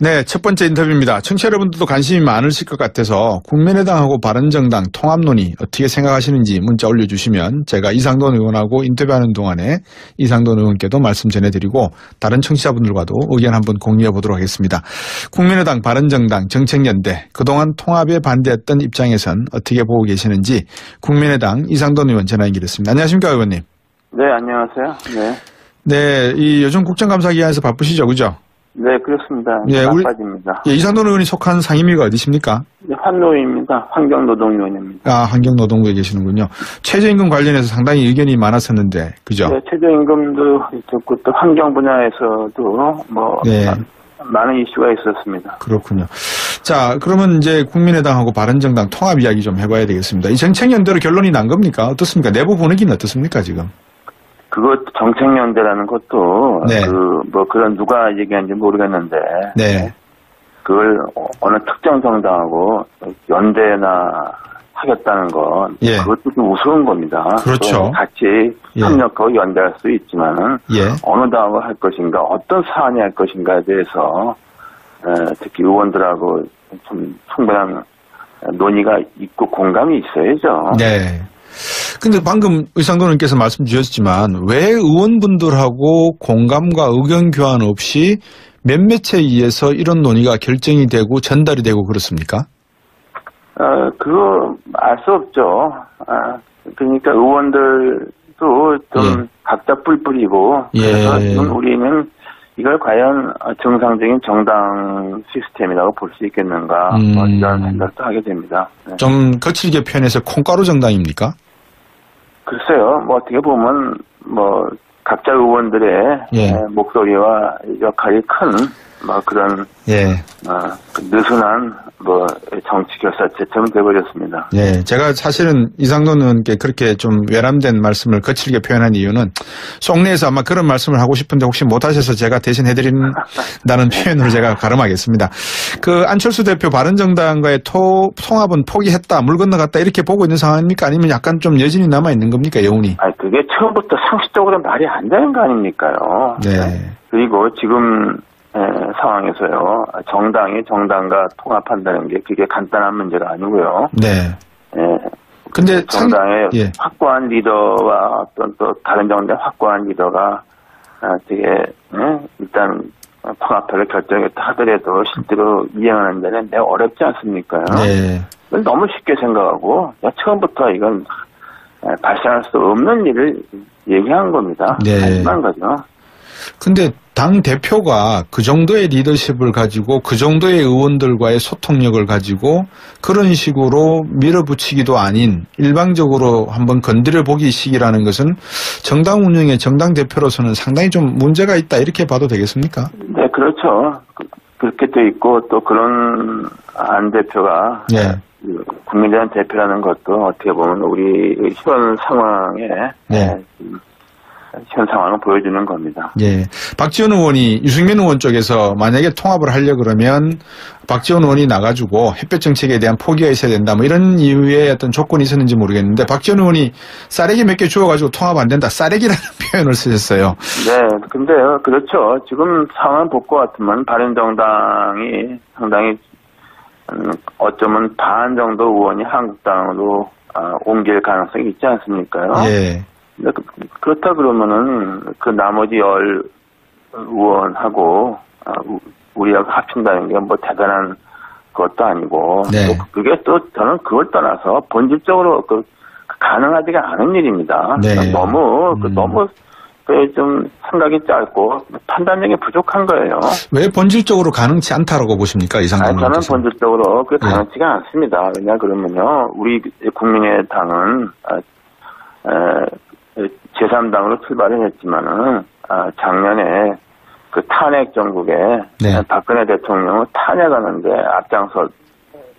네, 첫 번째 인터뷰입니다. 청취자 여러분들도 관심이 많으실 것 같아서 국민의당하고 바른정당 통합 논의 어떻게 생각하시는지 문자 올려주시면 제가 이상돈 의원하고 인터뷰하는 동안에 이상돈 의원께도 말씀 전해드리고 다른 청취자분들과도 의견 한번 공유해 보도록 하겠습니다. 국민의당, 바른정당, 정책연대 그동안 통합에 반대했던 입장에선 어떻게 보고 계시는지 국민의당 이상돈 의원 전화 연결했습니다. 안녕하십니까 의원님. 네, 안녕하세요. 네. 네, 이 요즘 국정감사 기간에서 바쁘시죠, 그죠? 네, 그렇습니다. 예, 나빠집니다. 예, 이상돈 의원이 속한 상임위가 어디십니까? 네, 환노위입니다. 환경노동위원회입니다. 아, 환경노동부에 계시는군요. 최저임금 관련해서 상당히 의견이 많았었는데, 그죠? 네, 최저임금도 있었고 또 환경 분야에서도 네. 많은 이슈가 있었습니다. 그렇군요. 자, 그러면 이제 국민의당하고 바른정당 통합 이야기 좀 해봐야 되겠습니다. 이 정책연대로 결론이 난 겁니까? 어떻습니까? 내부 분위기는 어떻습니까, 지금? 그것 정책연대라는 것도 네. 그런 누가 얘기하는지 모르겠는데 네. 그걸 어느 특정 정당하고 연대나 하겠다는 건 예. 그것도 좀 우스운 겁니다. 그렇죠. 같이 예. 협력하고 연대할 수 있지만은 예. 어느 당을 할 것인가, 어떤 사안이 할 것인가에 대해서 특히 의원들하고 좀 충분한 논의가 있고 공감이 있어야죠. 네. 근데 방금 의상돈 의원께서 말씀 주셨지만 왜 의원분들하고 공감과 의견 교환 없이 몇몇에 의해서 이런 논의가 결정이 되고 전달이 되고 그렇습니까? 그거 알 수 없죠. 그러니까 의원들도 좀 각자 뿔 뿌리고 그래서 지금 우리는 이걸 과연 정상적인 정당 시스템이라고 볼 수 있겠는가 이런 생각도 하게 됩니다. 네. 좀 거칠게 표현해서 콩가루 정당입니까? 글쎄요. 어떻게 보면 각자 의원들의 목소리와 역할이 큰 그런 느슨한 정치 결사체처럼 돼버렸습니다. 네, 제가 사실은 이상돈 의원께 그렇게 좀 외람된 말씀을 거칠게 표현한 이유는 속내에서 아마 그런 말씀을 하고 싶은데 혹시 못하셔서 제가 대신 해드린다는 표현으로 제가 가름하겠습니다. 그 안철수 대표 바른정당과의 통합은 포기했다, 물 건너갔다 이렇게 보고 있는 상황입니까? 아니면 약간 좀 여진이 남아 있는 겁니까, 여운이? 아니, 그게 처음부터 상식적으로 말이 안 되는 거 아닙니까요? 네. 그리고 지금 상황에서요, 정당이 정당과 통합한다는 게 그게 간단한 문제가 아니고요. 네. 근데 정당의 확고한 리더와 어떤 또 다른 정당의 확고한 리더가 되게 일단 통합을 결정했다 하더라도 실제로 이행하는 데는 매우 어렵지 않습니까요? 네. 너무 쉽게 생각하고 처음부터 이건 발생할 수 없는 일을 얘기한 겁니다. 네. 하지만 거죠. 근데 당 대표가 그 정도의 리더십을 가지고 그 정도의 의원들과의 소통력을 가지고 그런 식으로 밀어붙이기도 아닌 일방적으로 한번 건드려 보기 식이라는 것은 정당 운영의 정당 대표로서는 상당히 좀 문제가 있다 이렇게 봐도 되겠습니까? 네, 그렇죠. 그렇게 돼 있고 또 그런 안 대표가 국민의당 대표라는 것도 어떻게 보면 우리 현 상황에 현 상황을 보여주는 겁니다. 예. 박지원 의원이 유승민 의원 쪽에서 만약에 통합을 하려 그러면 박지원 의원이 나가지고 햇볕 정책에 대한 포기가 있어야 된다. 이런 이유의 어떤 조건이 있었는지 모르겠는데 박지원 의원이 쌀래기 몇 개 주워가지고 통합 안 된다. 쌀래기라는 표현을 쓰셨어요. 네. 근데요. 그렇죠. 지금 상황을 볼 것 같으면 바른정당이 상당히 어쩌면 반 정도 의원이 한국당으로 옮길 가능성이 있지 않습니까요? 예. 그렇다 그러면은 그 나머지 10 의원하고 우리하고 합친다는 게 대단한 것도 아니고 또 그게 또 저는 그걸 떠나서 본질적으로 가능하지가 않은 일입니다. 너무 좀 생각이 짧고 판단력이 부족한 거예요. 왜 본질적으로 가능치 않다라고 보십니까, 이상돈 저는 본질적으로 그게 가능치가 않습니다. 왜냐 그러면요, 우리 국민의당은 제3당으로 출발을 했지만은 작년에 그 탄핵 정국에 박근혜 대통령을 탄핵하는데 앞장서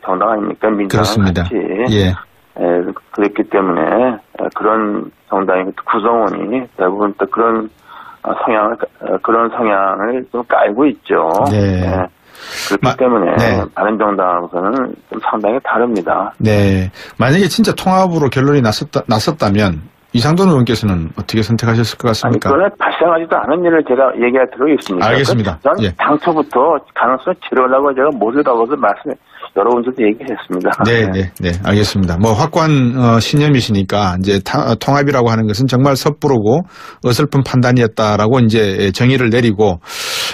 정당 아닙니까? 민주당은 같이. 그랬기 때문에 그런 정당의 구성원이 대부분 또 그런 성향을 좀 깔고 있죠. 그렇기 때문에 바른정당하고서는 좀 상당히 다릅니다. 네. 만약에 진짜 통합으로 결론이 났었다면 이상돈 의원께서는 어떻게 선택하셨을 것 같습니까? 아니, 그건 발생하지도 않은 일을 제가 얘기할 필요가 있습니다. 알겠습니다. 전 예. 당초부터 가능성을 치료하려고 제가 못을 박아서 여러분들도 얘기했습니다. 네, 알겠습니다. 뭐 확고한 신념이시니까 이제 통합이라고 하는 것은 정말 섣부르고 어설픈 판단이었다라고 이제 정의를 내리고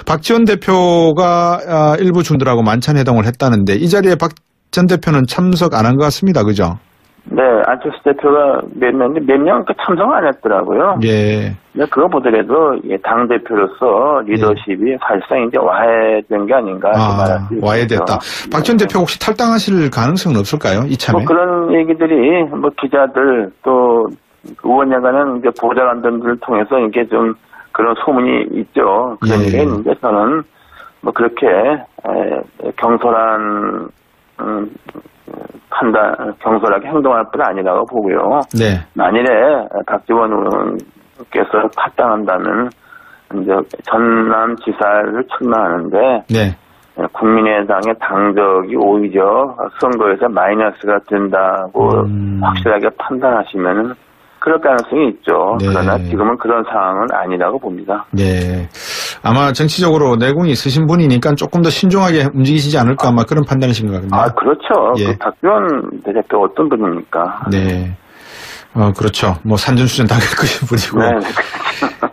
박지원 대표가 일부 중들하고 만찬회동을 했다는데 이 자리에 박 전 대표는 참석 안 한 것 같습니다. 그죠? 네, 안철수 대표가 몇 명 참석 안 했더라고요. 예. 근데 그거 보더라도 당 대표로서 리더십이 사실상 이제 와해된 게 아닌가 말할 수 있습니다. 와해됐다. 박 전 대표 혹시 탈당하실 가능성은 없을까요? 이참에? 뭐 그런 얘기들이 뭐 기자들 또 의원회관은 이제 보좌관들을 통해서 이게 좀 그런 소문이 있죠. 그런 얘기가 있는데 저는 뭐 그렇게 경솔한 경솔하게 행동할 뿐 아니라고 보고요. 네. 만일에 박지원 의원께서 탈당한다면 이제 전남지사를 출마하는데 네. 국민의당의 당적이 오히려 선거에서 마이너스가 된다고 확실하게 판단하시면은 그럴 가능성이 있죠. 네. 그러나 지금은 그런 상황은 아니라고 봅니다. 네. 아마 정치적으로 내공이 있으신 분이니까 조금 더 신중하게 움직이시지 않을까 아마 그런 판단이신 것 같네요. 그렇죠. 예. 그 박지원 대표 어떤 분입니까? 네. 그렇죠. 뭐 산전수전 다 겪으신 분이고. 네.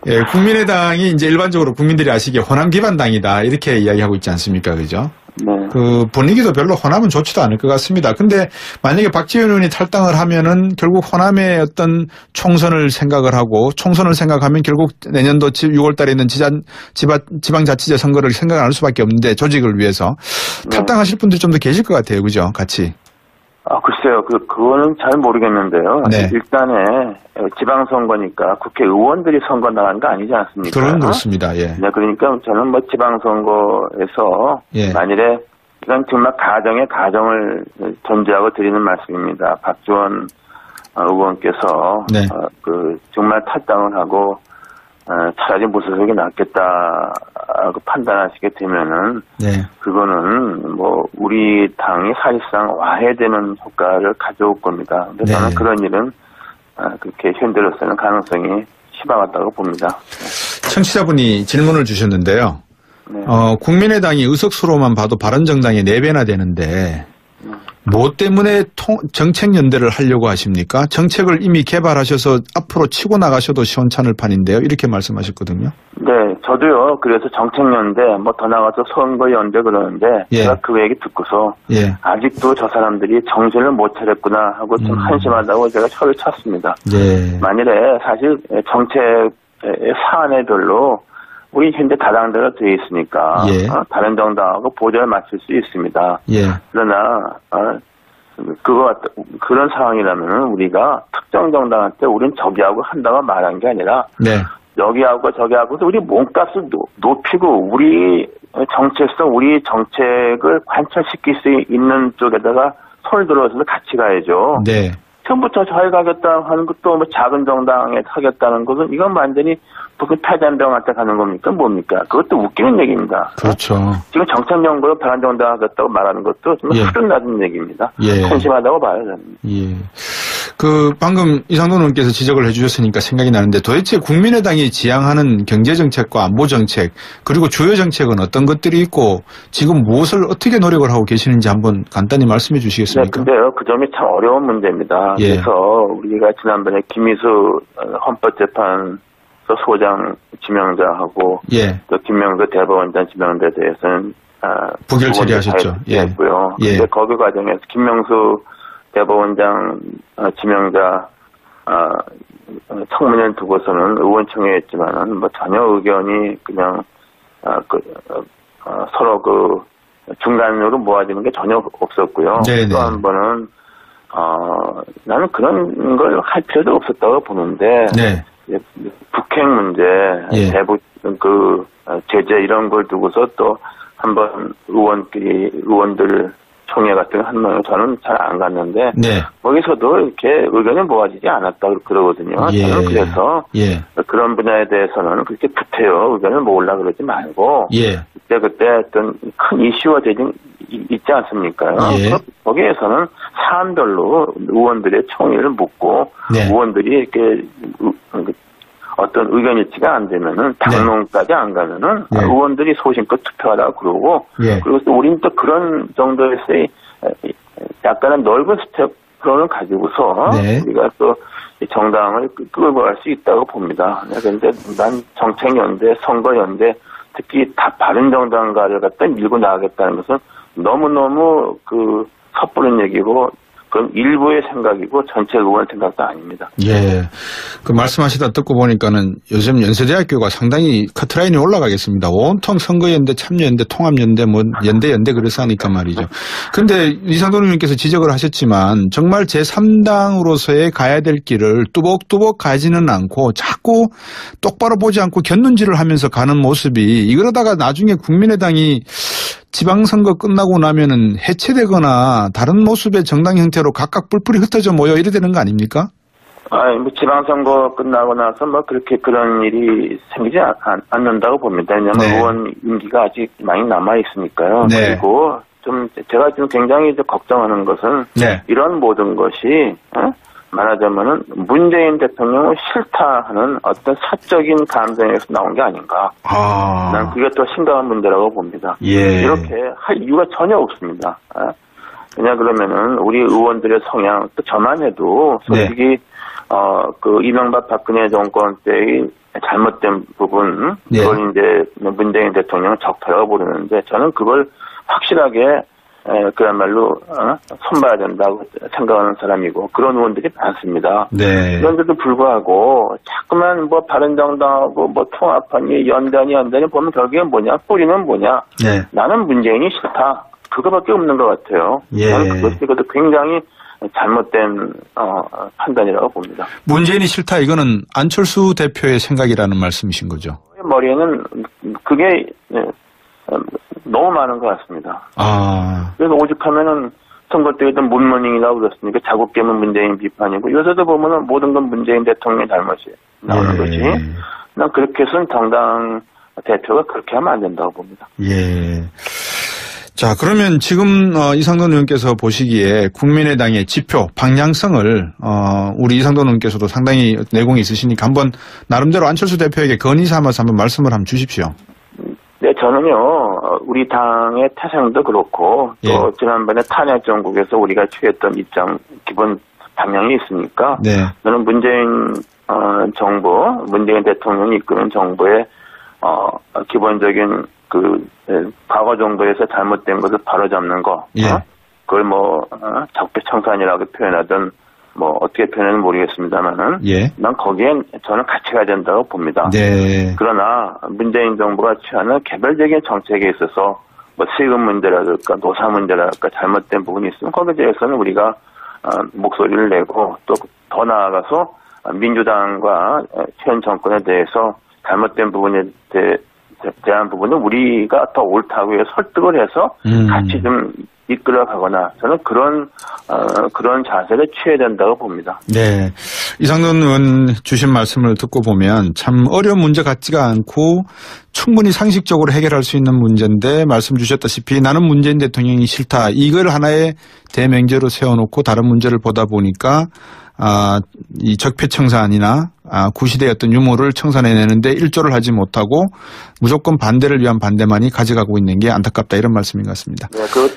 예, 국민의당이 이제 일반적으로 국민들이 아시기에 호남 기반 당이다 이렇게 이야기하고 있지 않습니까? 그죠? 네. 그 분위기도 별로 호남은 좋지도 않을 것 같습니다. 근데 만약에 박지원 의원이 탈당을 하면은 결국 호남의 어떤 총선을 생각을 하고 총선을 생각하면 결국 내년도 6월 달에 있는 지방자치제 선거를 생각 안 할 수밖에 없는데 조직을 위해서 탈당하실 분들이 좀 더 계실 것 같아요. 그죠? 같이. 글쎄요. 그거는 잘 모르겠는데요. 네. 일단은 지방선거니까 국회의원들이 선거 나가는 거 아니지 않습니까? 그렇습니다. 예. 네, 그러니까 저는 뭐 지방선거에서 예. 만일에 이건 정말 가정을 존재하고 드리는 말씀입니다. 박지원 의원께서 네. 정말 탈당을 하고 차라리 무소속이 낫겠다고 판단하시게 되면은 네. 그거는 뭐 우리 당이 사실상 와해되는 효과를 가져올 겁니다. 근데 네. 저는 그런 일은 그렇게 현재로서는 가능성이 희박하다고 봅니다. 청취자분이 질문을 주셨는데요. 네. 국민의당이 의석수로만 봐도 바른정당이 4배나 되는데 뭐 때문에 정책 연대를 하려고 하십니까? 정책을 이미 개발하셔서 앞으로 치고 나가셔도 시원찮을 판인데요. 이렇게 말씀하셨거든요. 네, 저도요. 그래서 정책 연대, 뭐 더 나가서 선거 연대 그러는데 예. 제가 그 얘기 듣고서 예. 아직도 저 사람들이 정신을 못 차렸구나 하고 좀 한심하다고 제가 혀를 찼습니다. 네. 만일에 사실 정책의 사안에별로 우리 현재 다당대로 되어 있으니까 예. 다른 정당하고 보조를 맞출 수 있습니다. 예. 그러나 그런 상황이라면 우리가 특정 정당한테 우린 저기하고 한다고 말한 게 아니라 네. 여기하고 저기하고도 우리 몸값을 높이고 우리 정체성, 우리 정책을 관철시킬 수 있는 쪽에다가 손을 들어서 같이 가야죠. 네. 처음부터 저희 가겠다 하는 것도 뭐 작은 정당에 하겠다는 것은 이건 완전히 무슨 패잔병한테 가는 겁니까? 뭡니까? 그것도 웃기는 얘기입니다. 그렇죠. 지금 정책연구로 바른정당 하겠다고 말하는 것도 좀 예. 수준 낮은 얘기입니다. 예. 한심하다고 봐야 됩니다. 예. 방금 이상돈 의원께서 지적을 해주셨으니까 생각이 나는데 도대체 국민의당이 지향하는 경제정책과 안보정책 그리고 주요 정책은 어떤 것들이 있고 지금 무엇을 어떻게 노력을 하고 계시는지 한번 간단히 말씀해 주시겠습니까? 네, 근데요. 그 점이 참 어려운 문제입니다. 예. 그래서 우리가 지난번에 김희수 헌법재판소 소장 지명자하고 예. 또 김명수 대법원장 지명자에 대해서는 부결 처리하셨죠. 예. 했고요. 예. 근데 거기 과정에서 김명수 대법원장 지명자 청문회를 두고서는 의원총회에 했지만은 뭐 전혀 의견이 그냥 서로 중간으로 모아지는 게 전혀 없었고요. 네네. 또 한 번은 나는 그런 걸 할 필요도 없었다고 보는데 네. 북핵 문제, 예. 대북 제재 이런 걸 두고서 또 한번 의원들 총회 같은 거 한번 저는 잘 안 갔는데 네. 거기서도 이렇게 의견이 모아지지 않았다 그러거든요. 예. 저는 그래서 예. 그런 분야에 대해서는 그렇게 구태여 의견을 모으려 그러지 말고 예. 그때 어떤 큰 이슈가 되진 있지 않습니까? 예. 거기에서는 사안별로 의원들의 총의를 묻고 네. 의원들이 이렇게 어떤 의견 일치가 안 되면은 당론까지 안 가면은 네. 의원들이 소신껏 투표하라고 그러고 네. 그리고 또 우리는 또 그런 정도에서의 약간은 넓은 스텝으로는 가지고서 네. 우리가 또 정당을 끌고 갈 수 있다고 봅니다. 그런데 난 정책연대, 선거연대, 특히 다 바른정당가를 갖다 밀고 나가겠다는 것은 너무너무 섣부른 얘기고 그건 일부의 생각이고 전체 의원 생각도 아닙니다. 예. 그 말씀하시다 듣고 보니까는 요즘 연세대학교가 상당히 커트라인이 올라가겠습니다. 온통 선거연대, 참여연대, 통합연대, 뭐 연대 그래서 하니까 말이죠. 그런데 이상돈 의원님께서 지적을 하셨지만 정말 제3당으로서의 가야 될 길을 뚜벅뚜벅 가지는 않고 자꾸 똑바로 보지 않고 곁눈질을 하면서 가는 모습이 이러다가 나중에 국민의당이 지방선거 끝나고 나면은 해체되거나 다른 모습의 정당 형태로 각각 뿔뿔이 흩어져 모여 이래 되는 거 아닙니까? 뭐 지방선거 끝나고 나서 뭐 그렇게 그런 일이 생기지 않는다고 봅니다. 왜냐하면 네. 의원 임기가 아직 많이 남아 있으니까요. 네. 그리고 제가 지금 굉장히 걱정하는 것은 네. 이런 모든 것이 말하자면은 문재인 대통령을 싫다 하는 어떤 사적인 감정에서 나온 게 아닌가. 난 그게 또 심각한 문제라고 봅니다. 예. 이렇게 할 이유가 전혀 없습니다. 왜냐 그러면은 우리 의원들의 성향 또 저만 해도 솔직히 이명박 박근혜 정권 때의 잘못된 부분 네. 그걸 이제 문재인 대통령은 적폐라고 부르는데 저는 그걸 확실하게 그야말로 손봐야 된다고 생각하는 사람이고 그런 의원들이 많습니다. 네. 그런데도 불구하고 자꾸만 뭐 바른정당하고 뭐 통합하니 연대니 보면 결국엔 뭐냐 뿌리는 뭐냐 네. 나는 문재인이 싫다 그거밖에 없는 것 같아요. 예. 저는 그것도 굉장히 잘못된 판단이라고 봅니다. 문재인이 싫다 이거는 안철수 대표의 생각이라는 말씀이신 거죠? 머리에는 그게 너무 많은 것 같습니다. 그래서 오죽하면은 선거 때에도 문모닝이라고 그랬으니까 자국 깨면 문재인 비판이고 요새도 보면은 모든 건 문재인 대통령의 잘못이 나오는 거지. 난 그렇게 해서는 정당 대표가 그렇게 하면 안 된다고 봅니다. 예. 자, 그러면 지금 이상돈 의원께서 보시기에 국민의당의 지표, 방향성을 우리 이상돈 의원께서도 상당히 내공이 있으시니까 한번 나름대로 안철수 대표에게 건의 삼아서 한번 말씀을 한번 주십시오. 네, 저는요, 우리 당의 태생도 그렇고, 또 예. 지난번에 탄핵 정국에서 우리가 취했던 입장, 기본 방향이 있으니까, 네. 저는 문재인 정부, 문재인 대통령이 이끄는 정부의 기본적인 과거 정부에서 잘못된 것을 바로잡는 거, 예. 그걸 적폐청산이라고 표현하든, 어떻게 표현하는지 모르겠습니다만은, 예. 난 거기엔 저는 같이 가야 된다고 봅니다. 네. 그러나 문재인 정부가 취하는 개별적인 정책에 있어서 세금 문제라든가 노사 문제라든가 잘못된 부분이 있으면 거기에 대해서는 우리가 목소리를 내고 또 더 나아가서 민주당과 현 정권에 대해서 잘못된 부분에 대한 부분은 우리가 더 옳다고 해서 설득을 해서 같이 좀 이끌어가거나 저는 그런 자세를 취해야 된다고 봅니다. 네. 이상돈 의원 주신 말씀을 듣고 보면 참 어려운 문제 같지가 않고 충분히 상식적으로 해결할 수 있는 문제인데 말씀 주셨다시피 나는 문재인 대통령이 싫다. 이걸 하나의 대명제로 세워놓고 다른 문제를 보다 보니까 이 적폐청산이나 구시대의 어떤 유무를 청산해내는데 일조를 하지 못하고 무조건 반대를 위한 반대만이 가져가고 있는 게 안타깝다 이런 말씀인 것 같습니다. 네, 그것이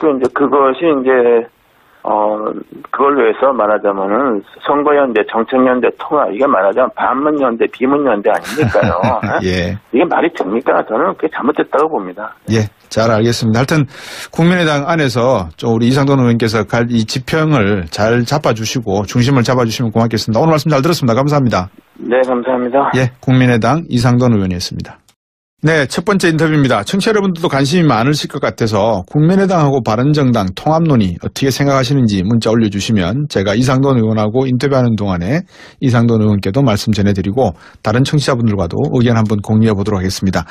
그걸 위해서 말하자면은 선거연대, 정책연대, 통합 이게 말하자면 반문연대, 비문연대 아닙니까요? 예. 이게 말이 됩니까? 저는 그게 잘못됐다고 봅니다. 예, 잘 알겠습니다. 하여튼 국민의당 안에서 좀 우리 이상돈 의원께서 이 지평을 잘 잡아주시고 중심을 잡아주시면 고맙겠습니다. 오늘 말씀 잘 들었습니다. 감사합니다. 네, 감사합니다. 예, 국민의당 이상돈 의원이었습니다. 네, 첫 번째 인터뷰입니다. 청취자 여러분들도 관심이 많으실 것 같아서 국민의당하고 바른정당 통합론이 어떻게 생각하시는지 문자 올려주시면 제가 이상돈 의원하고 인터뷰하는 동안에 이상돈 의원께도 말씀 전해드리고 다른 청취자분들과도 의견 한번 공유해 보도록 하겠습니다.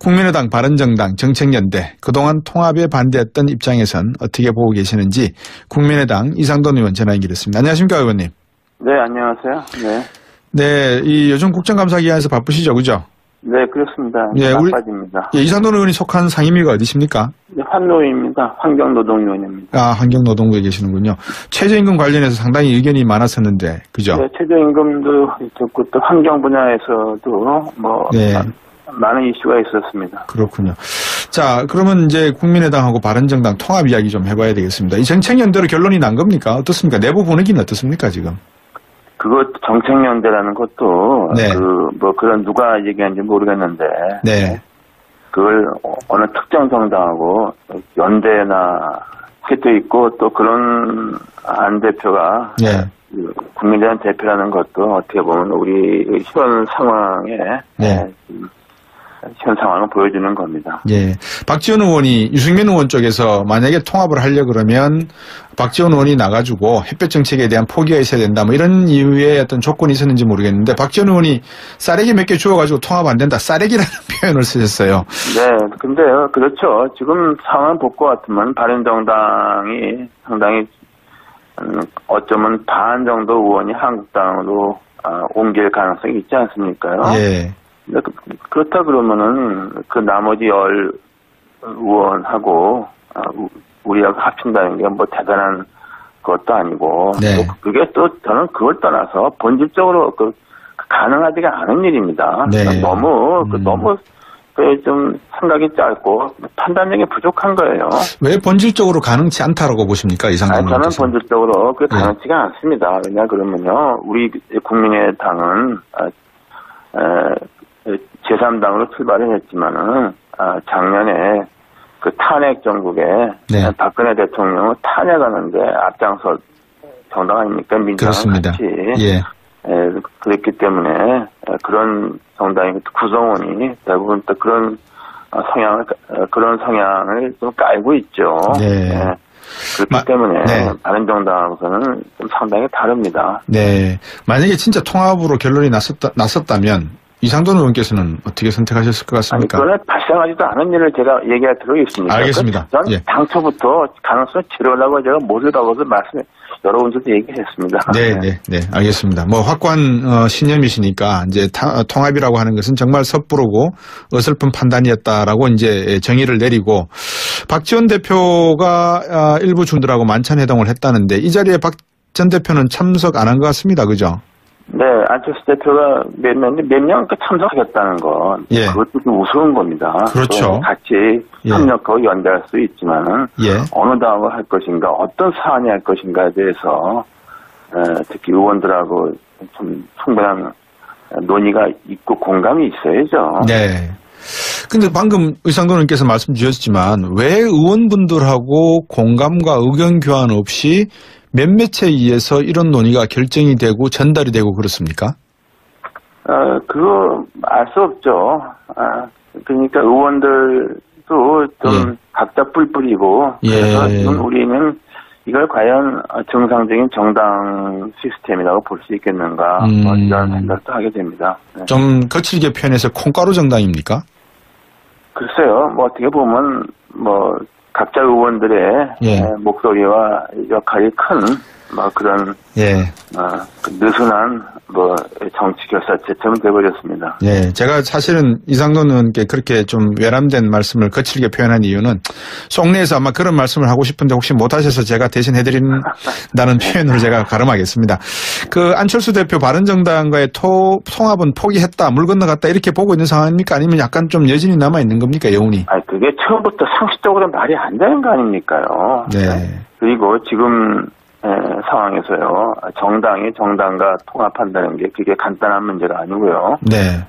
국민의당, 바른정당, 정책연대 그동안 통합에 반대했던 입장에선 어떻게 보고 계시는지 국민의당 이상돈 의원 전화 연결했습니다. 안녕하십니까 의원님. 네, 안녕하세요. 네. 네, 이 요즘 국정감사 기간에서 바쁘시죠, 그죠? 네, 그렇습니다. 예, 나빠집니다. 예, 이상돈 의원이 속한 상임위가 어디십니까? 네, 환노위입니다. 환경노동위원회입니다. 아, 환경노동부에 계시는군요. 최저임금 관련해서 상당히 의견이 많았었는데, 그죠? 네, 최저임금도 있었고 또 환경 분야에서도 뭐 네. 많은 이슈가 있었습니다. 그렇군요. 자, 그러면 이제 국민의당하고 바른정당 통합 이야기 좀 해봐야 되겠습니다. 이 정책연대로 결론이 난 겁니까? 어떻습니까? 내부 분위기는 어떻습니까, 지금? 그것 정책연대라는 것도 네. 뭐 그런 누가 얘기하는지 모르겠는데 네. 그걸 어느 특정 정당하고 연대나 그게 있고 또 그런 안 대표가 네. 국민의당 대표라는 것도 어떻게 보면 우리 현 상황에 네. 현 상황을 보여주는 겁니다. 예. 박지원 의원이 유승민 의원 쪽에서 만약에 통합을 하려 그러면 박지원 의원이 나가지고 햇볕 정책에 대한 포기가 있어야 된다. 뭐 이런 이유의 어떤 조건이 있었는지 모르겠는데 박지원 의원이 쌀에기 몇 개 주워가지고 통합 안 된다. 쌀에기라는 표현을 쓰셨어요. 네. 근데요. 그렇죠. 지금 상황을 볼 것 같으면 바른정당이 상당히 어쩌면 반 정도 의원이 한국당으로 옮길 가능성이 있지 않습니까요? 예. 근데 그렇다 그러면은 그 나머지 10 의원하고 우리하고 합친다는 게 뭐 대단한 것도 아니고 네. 또 그게 또 저는 그걸 떠나서 본질적으로 가능하지가 않은 일입니다. 네. 너무 좀 생각이 짧고 판단력이 부족한 거예요. 왜 본질적으로 가능치 않다라고 보십니까? 이상돈 저는 의원께서. 본질적으로 그게 가능치가 않습니다. 왜냐 그러면요, 우리 국민의당은 제3당으로 출발을 했지만은 작년에 그 탄핵 정국에 네. 박근혜 대통령을 탄핵하는데 앞장서 정당 아닙니까? 민주당은 그렇습니다. 같이. 예. 그랬기 때문에 그런 정당의 구성원이 대부분 또 그런 성향을 좀 깔고 있죠. 네. 그렇기 때문에 네. 바른정당하고는 좀 상당히 다릅니다. 네. 만약에 진짜 통합으로 결론이 났었다면 이상돈 의원께서는 어떻게 선택하셨을 것 아니, 같습니까? 그거는 발생하지도 않은 일을 제가 얘기할 필요가 있습니다. 알겠습니다. 전 예. 당초부터 가능성을 제로라고 제가 모르다고서 여러 군데도 얘기했습니다. 네, 알겠습니다. 뭐 확고한 신념이시니까 이제 통합이라고 하는 것은 정말 섣부르고 어설픈 판단이었다라고 이제 정의를 내리고 박지원 대표가 일부 중들하고 만찬 회동을 했다는데 이 자리에 박 전 대표는 참석 안 한 것 같습니다. 그죠? 네, 안철수 대표가 몇 명 참석하겠다는 건 예. 그것도 좀 우스운 겁니다. 그렇죠. 또 같이 예. 협력하고 연대할 수 있지만은 예. 어느 당을 할 것인가, 어떤 사안이 할 것인가에 대해서 특히 의원들하고 좀 충분한 논의가 있고 공감이 있어야죠. 네. 근데 방금 의상돈 의원께서 말씀 주셨지만 왜 의원분들하고 공감과 의견 교환 없이 몇몇에 의해서 이런 논의가 결정이 되고 전달이 되고 그렇습니까? 그거 알 수 없죠. 그러니까 의원들도 좀 각자 뿔 뿌리고 그래서 지금 우리는 이걸 과연 정상적인 정당 시스템이라고 볼 수 있겠는가 뭐 이런 생각도 하게 됩니다. 네. 좀 거칠게 표현해서 콩가루 정당입니까? 글쎄요. 뭐 어떻게 보면 뭐 각자 의원들의 목소리와 역할이 큰 뭐 그런 그 느슨한 뭐 정치 결사체처럼 돼버렸습니다. 예, 제가 사실은 이상돈 의원께 그렇게 좀 외람된 말씀을 거칠게 표현한 이유는 속내에서 아마 그런 말씀을 하고 싶은데 혹시 못하셔서 제가 대신 해드린다는 표현으로 제가 가름하겠습니다. 그 안철수 대표 바른정당과의 통합은 포기했다, 물 건너갔다 이렇게 보고 있는 상황입니까? 아니면 약간 좀 여진이 남아 있는 겁니까, 여운이? 아니 그게 처음부터 상식적으로 말이 안 되는 거 아닙니까요? 네. 그리고 지금 상황에서요, 정당이 정당과 통합한다는 게 그게 간단한 문제가 아니고요. 네.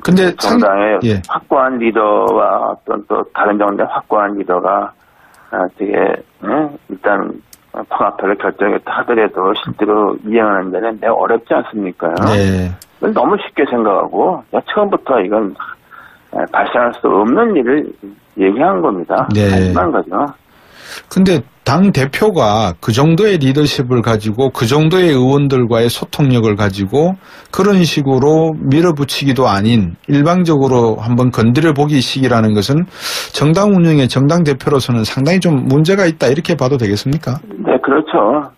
근데 정당의 확고한 리더와 어떤 또 다른 정당의 확고한 리더가 되게 일단 통합을 결정했다 하더라도 실제로 이행하는 데는 매우 어렵지 않습니까요? 네. 너무 쉽게 생각하고 처음부터 이건 발생할 수 없는 일을 얘기한 겁니다. 네. 한 거죠. 근데 당 대표가 그 정도의 리더십을 가지고 그 정도의 의원들과의 소통력을 가지고 그런 식으로 밀어붙이기도 아닌 일방적으로 한번 건드려 보기식이라는 것은 정당 운영의 정당 대표로서는 상당히 좀 문제가 있다 이렇게 봐도 되겠습니까? 네, 그렇죠.